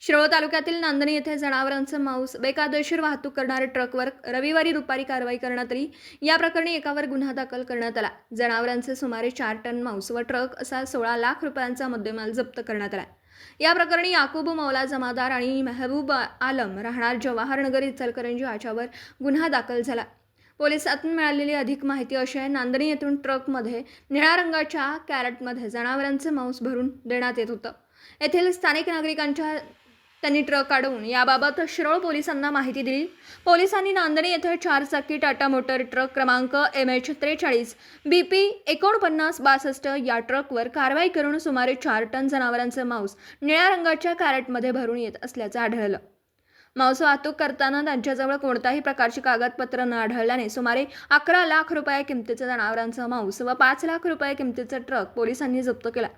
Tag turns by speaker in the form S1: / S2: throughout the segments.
S1: शिरोळ तालुक्यातील नांदणी येथे जनावरांचं मांस बेकायदेशीर वाहतूक करणाऱ्या ट्रकवर रविवारी दुपारी कारवाई करण्यात आली। या प्रकरणी एकावर गुन्हा दाखल करण्यात आला। जनावरांचे सुमारे 4 टन मांस व ट्रक असा 16 लाख रुपयांचा मुद्देमाल जप्त करण्यात आला। या प्रकरणी याकूब मौला जमादार आणि मेहबूब आलम राहणार जवाहरनगर इचलकरंजी याच्यावर गुन्हा दाखल झाला। पोलिसांतून मिळालेली अधिक माहिती अशी आहे, नांदणी येथून ट्रकमध्ये निळ्या रंगाच्या कॅरेटमध्ये जनावरांचे मांस भरून देण्यात येत होतं। येथील स्थानिक नागरिकांच्या त्यांनी ट्रक अडवून याबाबत शिरोळ पोलिसांना माहिती दिली। पोलिसांनी नांदणी येथे 4 चाकी टाटा मोटर ट्रक क्रमांक MH43 BP 4962 या ट्रकवर कारवाई करून सुमारे 4 टन जनावरांचे मांस निळ्या रंगाच्या कॅरेटमध्ये भरून येत असल्याचं आढळलं। मांस वाहतूक करताना त्यांच्याजवळ कोणत्याही प्रकारची कागदपत्र न आढळल्याने सुमारे 11 लाख रुपये किमतीचे जनावरांचं मांस व 5 लाख रुपये किमतीचा ट्रक पोलिसांनी जप्त केला।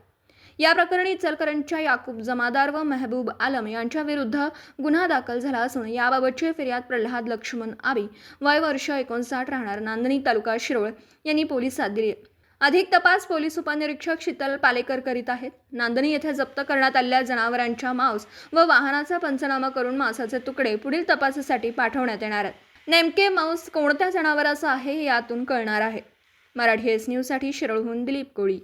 S1: या प्रकरणी इचलकरंजीच्या याकूब जमादार व मेहबूब आलम यांच्या विरुद्ध गुन्हा दाखल झाला असून याबाबतची फिर्याद प्रल्हाद लक्ष्मण आबी वय वर्ष 59 राहणार नांदणी तालुका शिरोळ यांनी पोलिसात दिली। अधिक तपास पोलीस उपनिरीक्षक शीतल पालेकर करीत आहेत। नांदणी येथे जप्त करण्यात आलेल्या जनावरांच्या मांस व वाहनाचा पंचनामा करून मांसाचे तुकडे पुढील तपासासाठी पाठवण्यात येणार आहेत। नेमके मांस कोणत्या जनावराचं आहे हे यातून कळणार आहे। मराठी एस न्यूजसाठी शिरोळहून दिलीप कोळी।